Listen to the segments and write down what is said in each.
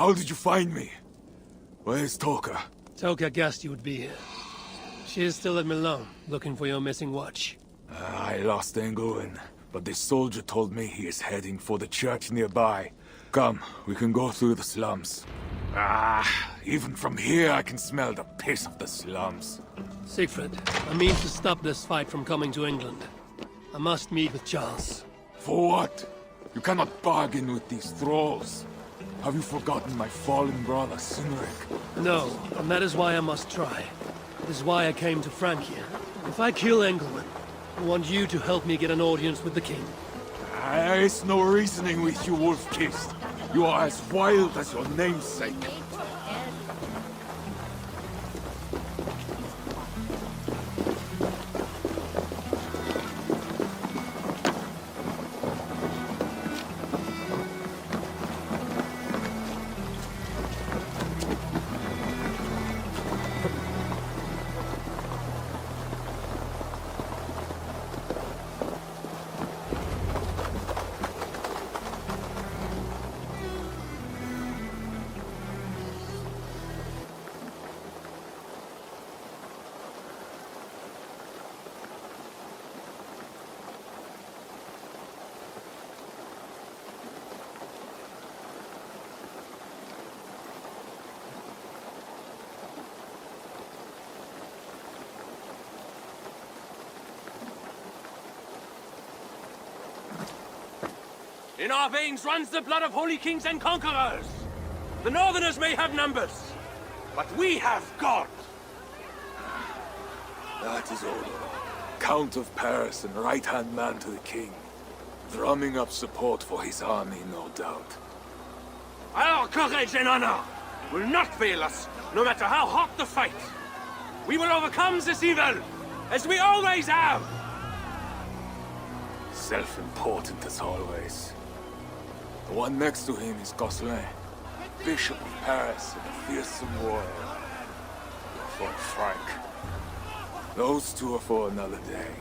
How did you find me? Where's Toka? Toka guessed you would be here. She is still at Milan, looking for your missing watch. I lost Engelwin, but this soldier told me he is heading for the church nearby. Come, we can go through the slums. Even from here I can smell the piss of the slums. Siegfried, I mean to stop this fight from coming to England. I must meet with Charles. For what? You cannot bargain with these thralls. Have you forgotten my fallen brother, Cynric? No, and that is why I must try. That is why I came to Francia. If I kill Engelman, I want you to help me get an audience with the king. There is no reasoning with you, Wolf-Kissed. You are as wild as your namesake. In our veins runs the blood of holy kings and conquerors. The Northerners may have numbers, but we have God. That is Odo, Count of Paris and right-hand man to the king. Drumming up support for his army, no doubt. Our courage and honor will not fail us, no matter how hot the fight. We will overcome this evil, as we always have. Self-important as always. The one next to him is Gosselin, Bishop of Paris and a fearsome warrior. For Frank. Those two are for another day.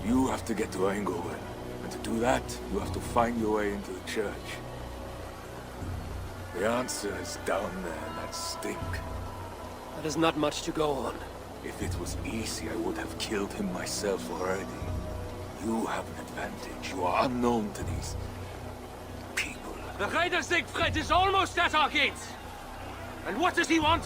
You have to get to Engelwin, and to do that, you have to find your way into the church. The answer is down there in that stink. That is not much to go on. If it was easy, I would have killed him myself already. You have an advantage. You are unknown to these people. The Raider Siegfried is almost at our gates. And what does he want?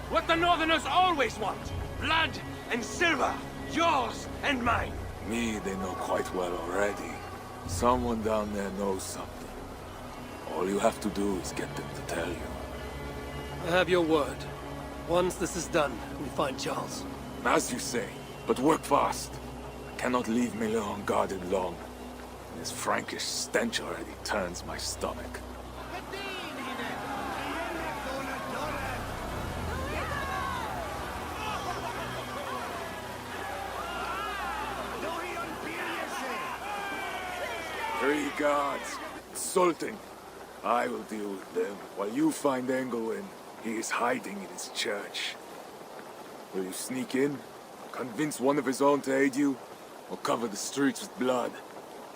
What the Northerners always want. Blood and silver. Yours and mine. Me, they know quite well already. Someone down there knows something. All you have to do is get them to tell you. I have your word. Once this is done, we find Charles. As you say, but work fast. I cannot leave Milan unguarded long. This Frankish stench already turns my stomach. Three guards. Insulting. I will deal with them, while you find Engelwin. He is hiding in his church. Will you sneak in, convince one of his own to aid you, or cover the streets with blood?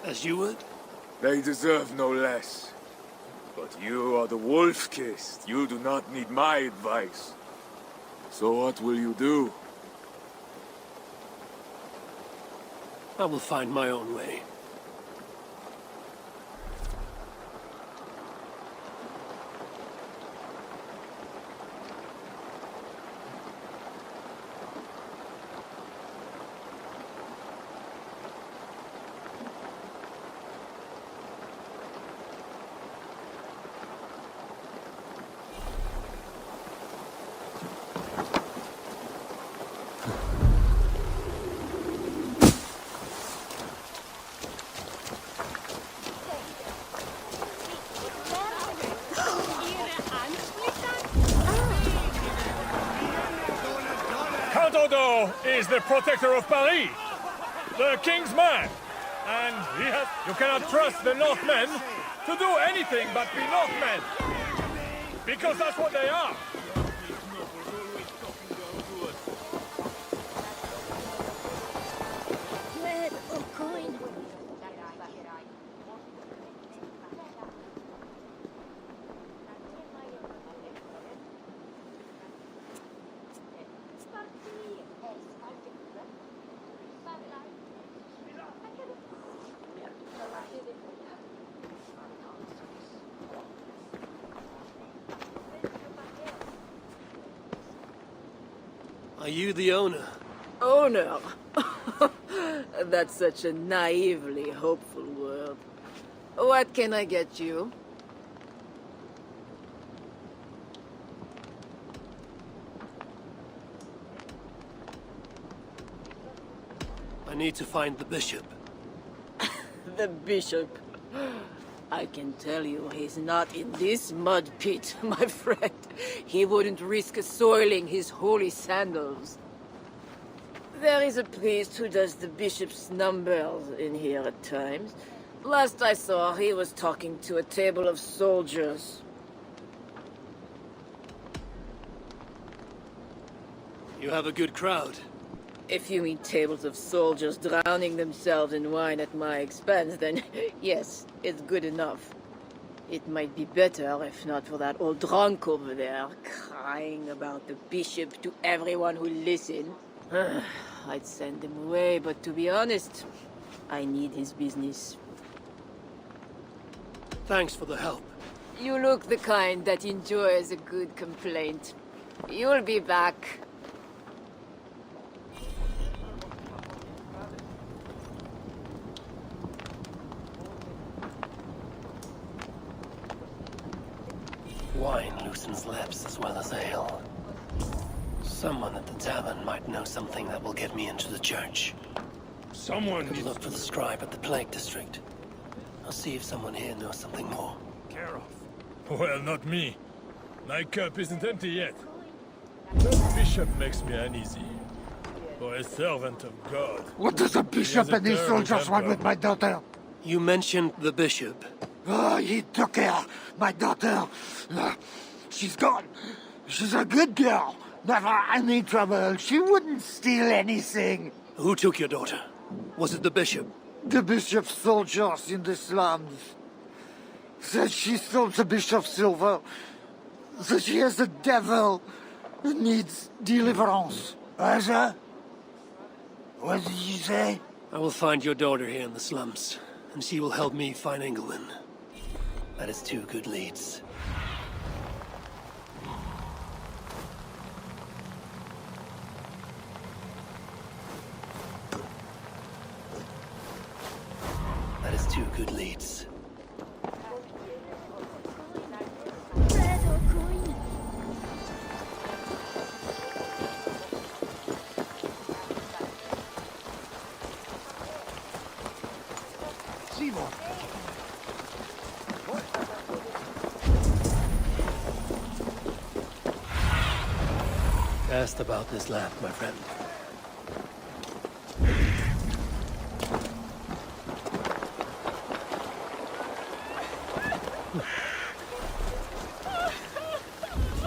As you would? They deserve no less. But you are the Wolf-Kissed. You do not need my advice. So what will you do? I will find my own way. Count Odo is the protector of Paris, the king's man, and you cannot trust the Northmen to do anything but be Northmen, because that's what they are. Are you the owner? Owner. That's such a naively hopeful word. What can I get you? I need to find the bishop. The bishop. I can tell you he's not in this mud pit, my friend. He wouldn't risk soiling his holy sandals. There is a priest who does the bishop's numbers in here at times. Last I saw, he was talking to a table of soldiers. You have a good crowd. If you mean tables of soldiers drowning themselves in wine at my expense, then yes, it's good enough. It might be better if not for that old drunk over there, crying about the bishop to everyone who listened. I'd send him away, but to be honest, I need his business. Thanks for the help. You look the kind that enjoys a good complaint. You'll be back. Wine loosens lips as well as ale. Someone at the tavern might know something that will get me into the church. Someone Could look for the scribe at the Plague District. I'll see if someone here knows something more. care of. Well, not me. My cup isn't empty yet. The bishop makes me uneasy. For a servant of God. What does a bishop and his soldiers want with my daughter? You mentioned the bishop. Oh, he took her, my daughter. She's gone. She's a good girl. Never any trouble. She wouldn't steal anything. Who took your daughter? Was it the bishop? The bishop's soldiers in the slums. Said she stole the bishop's silver. Said she has the devil. Needs deliverance. What did you say? I will find your daughter here in the slums, and she will help me find England. That is two good leads. That is two good leads. Asked about this lamp, my friend.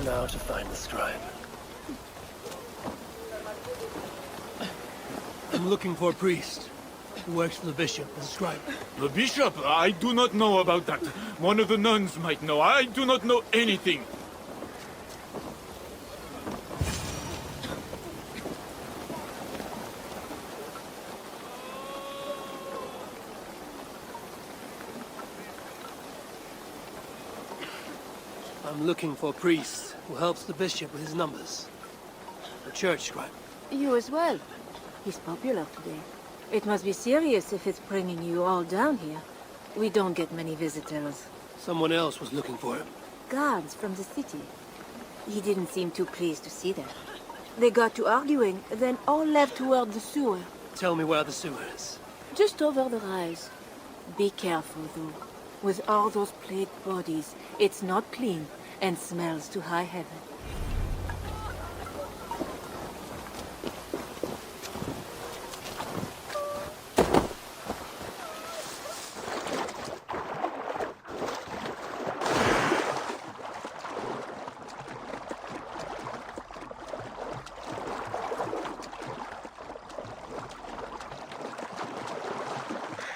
Now to find the scribe. I'm looking for a priest who works for the bishop as a scribe. The bishop? I do not know about that. One of the nuns might know. I do not know anything. I'm looking for a priest who helps the bishop with his numbers. A church scribe. You as well. He's popular today. It must be serious if it's bringing you all down here. We don't get many visitors. Someone else was looking for him. Guards from the city. He didn't seem too pleased to see them. They got to arguing, then all left toward the sewer. Tell me where the sewer is. Just over the rise. Be careful, though. With all those plagued bodies, it's not clean and smells to high heaven.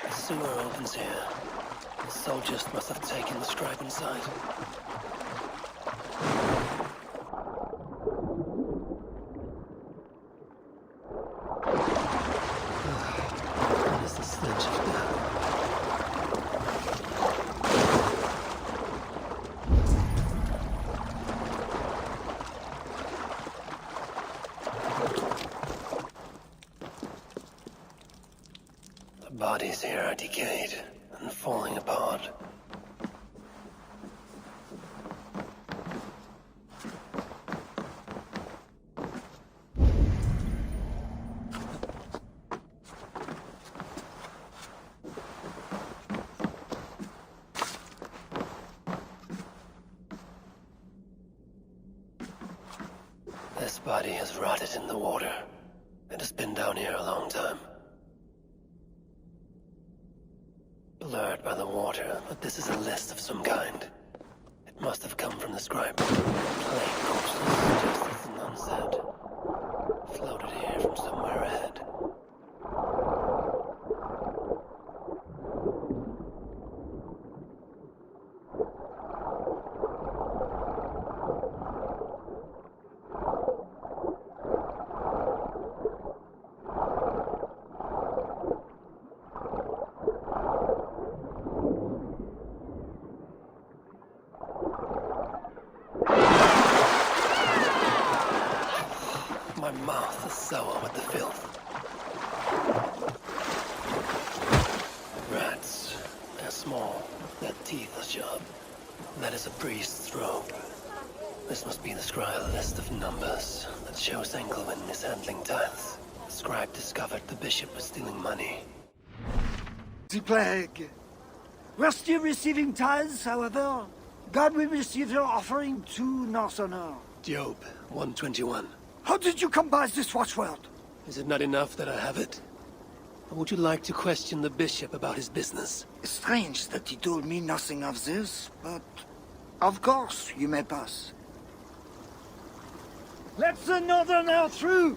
The sewer opens here. The soldiers must have taken the scribe inside. What is the stench of death? bodies here are decayed and falling apart. This body has rotted in the water. It has been down here a long time. Blurred by the water, but this is a list of some kind. It must have come from the scribe. Plain corpses, just as the nun said. Floated here from somewhere ahead. My mouth is sour with the filth. Rats. They're small. Their teeth are sharp. That is a priest's robe. This must be the scribe list of numbers that shows Engelwin mishandling tithes. The scribe discovered the bishop was stealing money. The plague. We're still receiving tithes, however. God will receive your offering to Northerner. Job 121. How did you come by this watchword? Is it not enough that I have it? Or would you like to question the bishop about his business? Strange that he told me nothing of this, but of course you may pass. Let the Northerner through!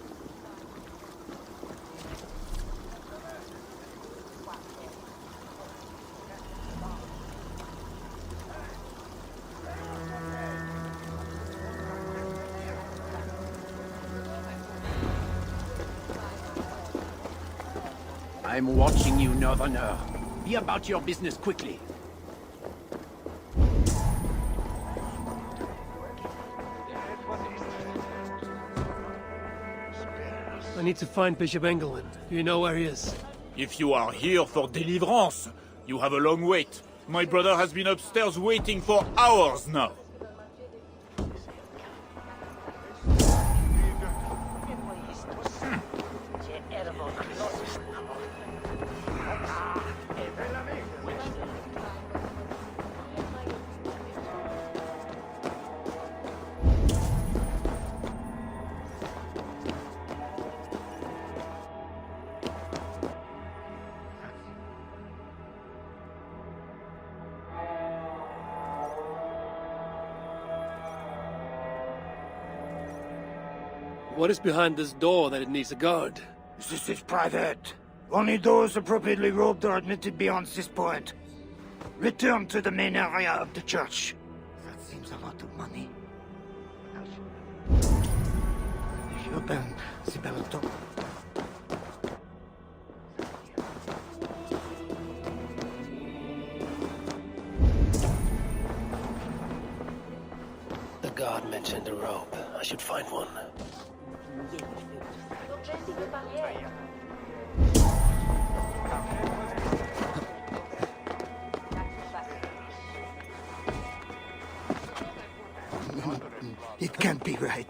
I'm watching you, Northerner. Be about your business quickly. I need to find Bishop Engelwin. Do you know where he is? If you are here for deliverance, you have a long wait. My brother has been upstairs waiting for hours now. What is behind this door that it needs a guard? This is private. Only those appropriately robed are admitted beyond this point. Return to the main area of the church. That seems a lot of money. Open the bell door. The guard mentioned a rope. I should find one. It can't be right.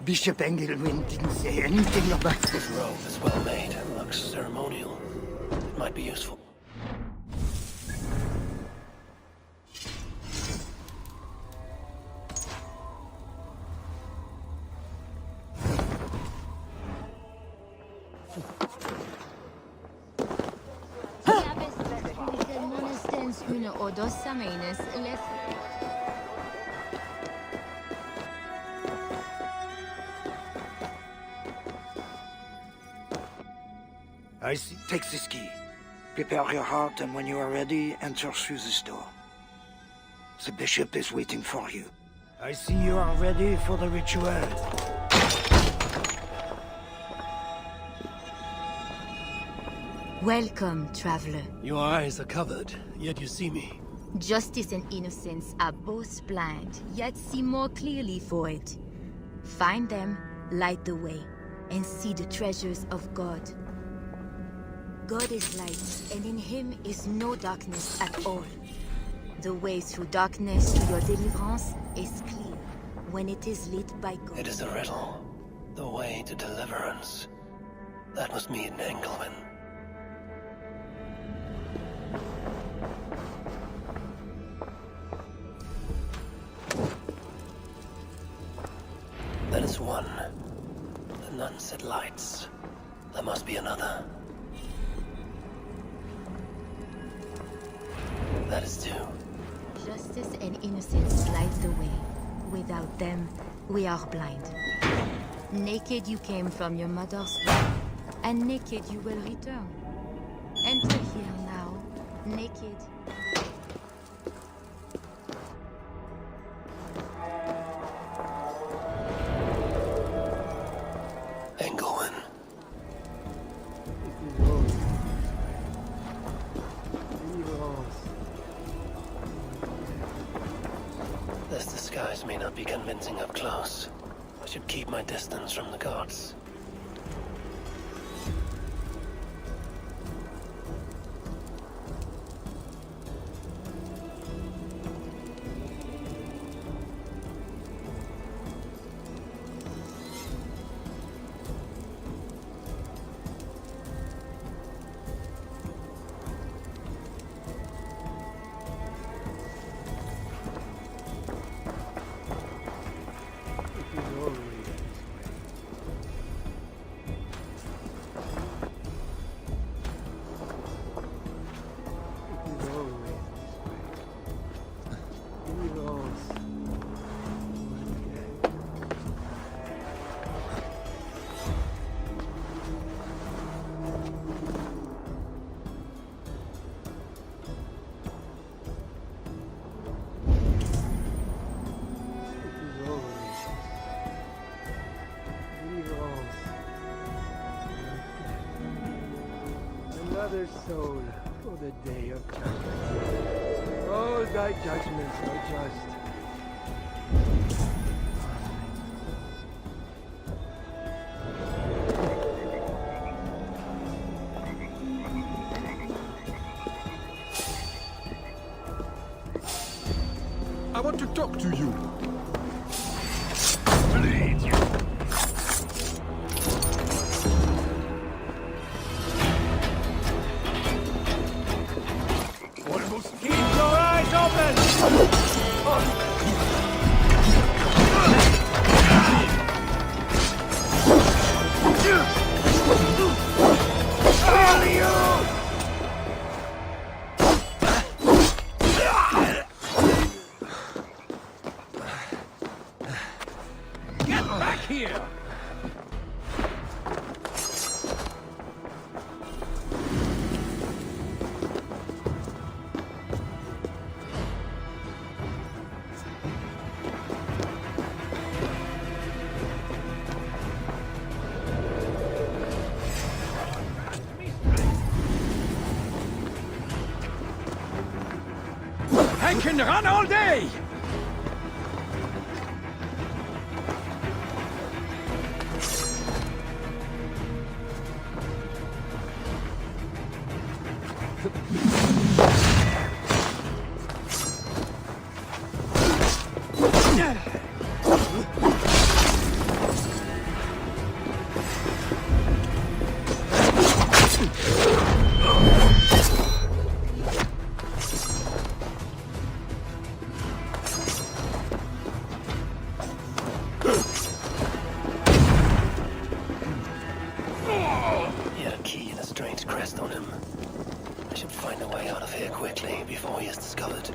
Bishop Engelwin didn't say anything about this. This robe is well made and looks ceremonial. It might be useful. I see. Take this key. Prepare your heart, and when you are ready, enter through this door. The bishop is waiting for you. I see you are ready for the ritual. Welcome, traveler. Your eyes are covered, yet you see me. Justice and innocence are both blind, yet see more clearly for it. Find them, light the way, and see the treasures of God. God is light, and in him is no darkness at all. The way through darkness to your deliverance is clear when it is lit by God. It is a riddle. The way to deliverance. That must mean Engelman. That is one. The nun said lights. There must be another. That is two. Justice and innocence light the way. Without them, we are blind. Naked you came from your mother's womb, and naked you will return. Enter here now, naked. Engelman. This disguise may not be convincing up close. I should keep my distance from the gods. Another soul for the day of judgment. Oh, thy judgments are just. I want to talk to you. I can run all day! He had a key and a strange crest on him. I should find a way out of here quickly before he is discovered.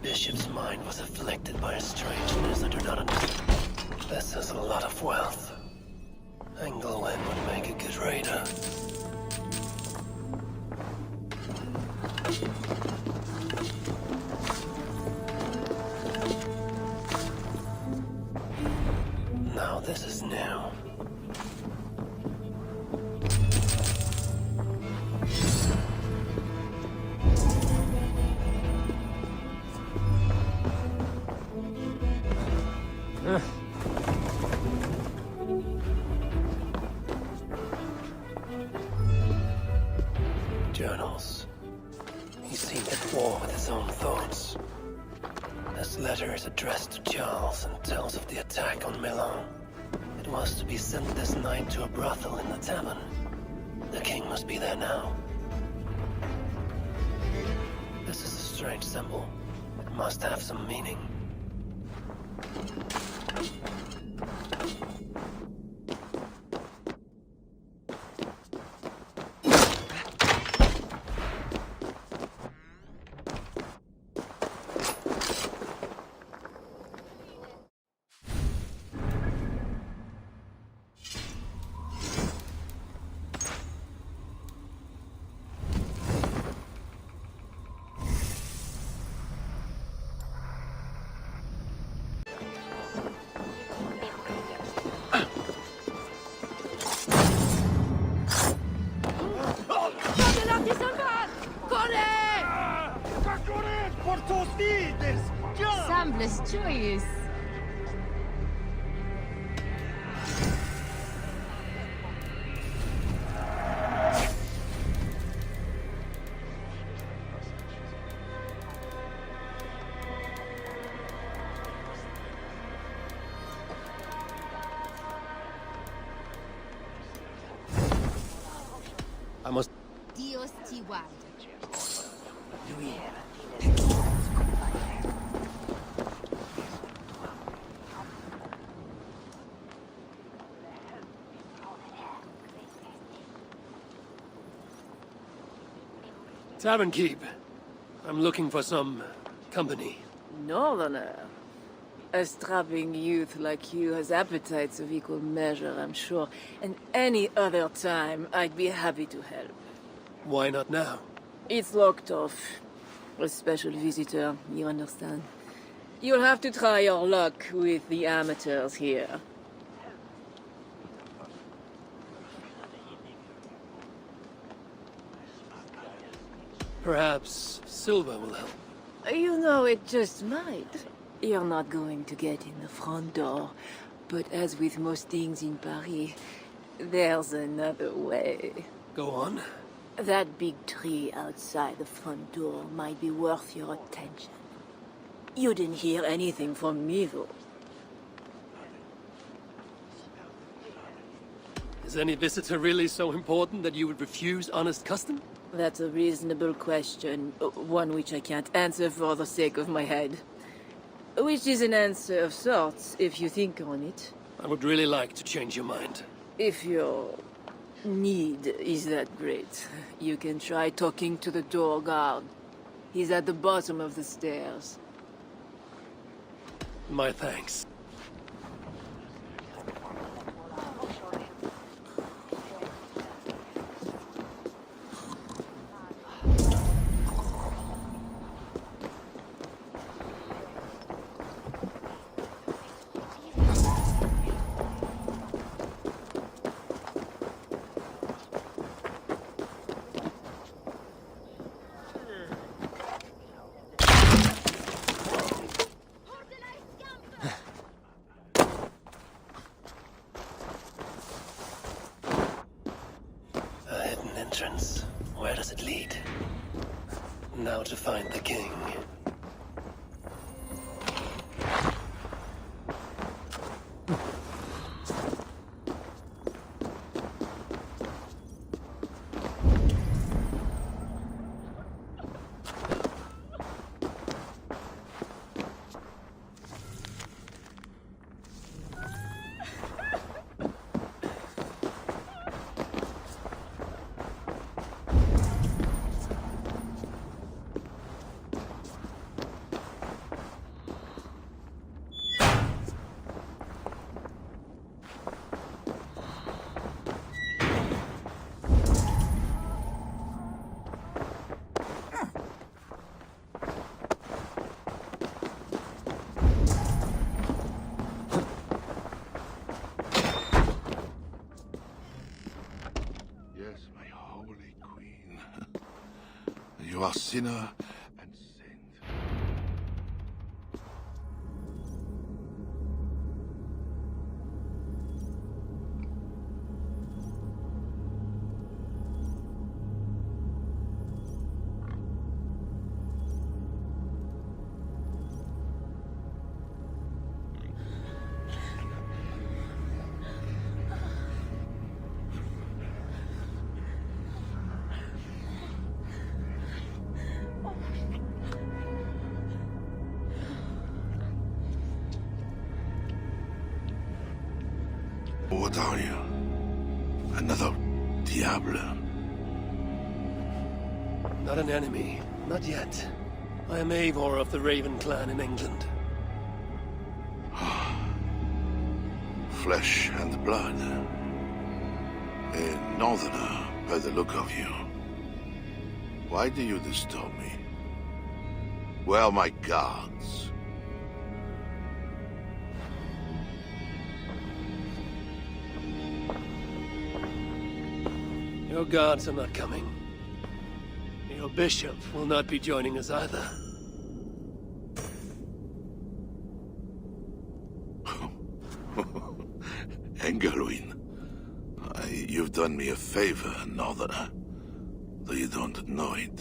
Bishop's mind was afflicted by a strangeness I do not understand. This is a lot of wealth. Engelwin would make a good raider. Now this is new. Journals. He seemed at war with his own thoughts. This letter is addressed to Charles and tells of the attack on Milan. It was to be sent this night to a brothel in the tavern. The king must be there now. This is a strange symbol. It must have some meaning. Sembles joyous. I must... Dios ti guarde. Tavern keep. I'm looking for some company. Northerner. A strapping youth like you has appetites of equal measure, I'm sure. And any other time, I'd be happy to help. Why not now? It's locked off. A special visitor, you understand. You'll have to try your luck with the amateurs here. Perhaps silver will help. You know, it just might. You're not going to get in the front door, but as with most things in Paris, there's another way. Go on. That big tree outside the front door might be worth your attention. You didn't hear anything from me, though. Is any visitor really so important that you would refuse honest custom? That's a reasonable question, one which I can't answer for the sake of my head. Which is an answer of sorts, if you think on it. I would really like to change your mind. If your need is that great, you can try talking to the door guard. He's at the bottom of the stairs. My thanks. Where does it lead? Now to find the king. You are sinner and saint. What are you? Another Diable? Not an enemy. Not yet. I am Eivor of the Raven clan in England. Flesh and blood. A northerner, by the look of you. Why do you disturb me? Where are my guards? Your guards are not coming. Your bishop will not be joining us either. Engelwin, you've done me a favor, Northerner, though you don't know it.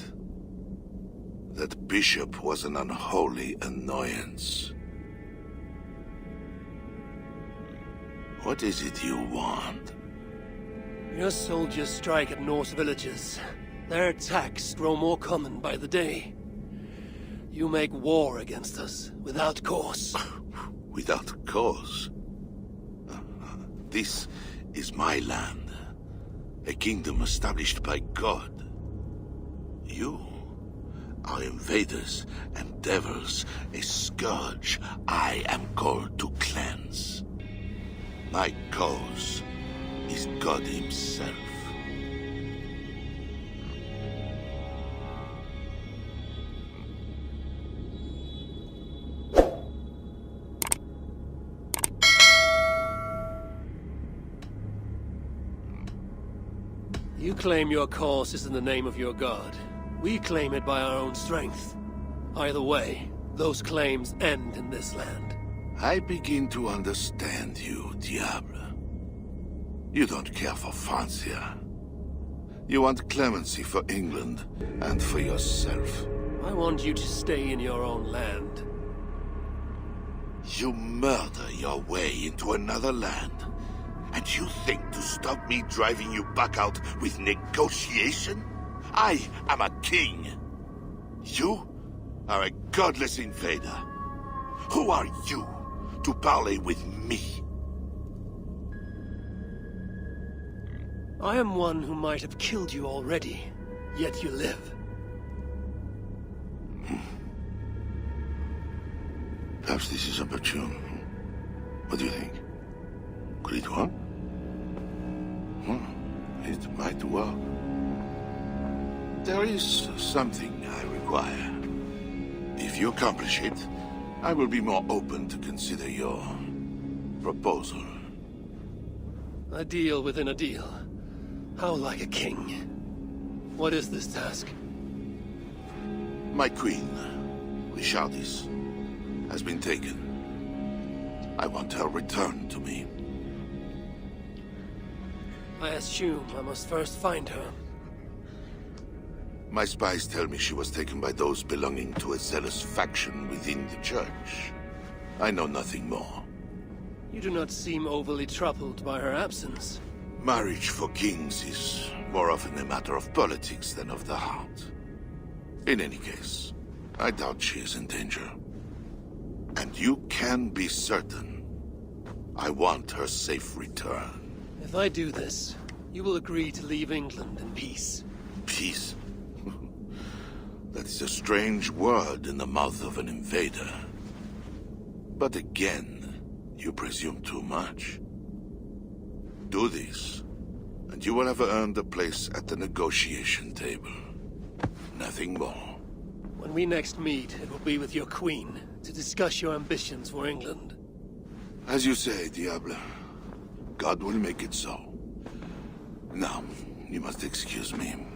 That bishop was an unholy annoyance. What is it you want? Your soldiers strike at Norse villages. Their attacks grow more common by the day. You make war against us, without cause. Without cause? This is my land. A kingdom established by God. You are invaders and devils, a scourge I am called to cleanse. My cause is God himself. You claim your cause is in the name of your god. We claim it by our own strength. Either way, those claims end in this land. I begin to understand you, Diable. You don't care for Francia. You want clemency for England and for yourself. I want you to stay in your own land. You murder your way into another land. And you think to stop me driving you back out with negotiation? I am a king. You are a godless invader. Who are you to parley with me? I am one who might have killed you already, yet you live. Perhaps this is opportune. What do you think? Could it work? It might work. There is something I require. If you accomplish it, I will be more open to consider your proposal. A deal within a deal. How like a king. What is this task? My queen, Richardis, has been taken. I want her returned to me. I assume I must first find her. My spies tell me she was taken by those belonging to a zealous faction within the church. I know nothing more. You do not seem overly troubled by her absence. Marriage for kings is more often a matter of politics than of the heart. In any case, I doubt she is in danger. And you can be certain I want her safe return. If I do this, you will agree to leave England in peace. Peace? That is a strange word in the mouth of an invader. But again, you presume too much. Do this, and you will have earned a place at the negotiation table. Nothing more. When we next meet, it will be with your queen, to discuss your ambitions for England. As you say, Diable. God will make it so. Now, you must excuse me.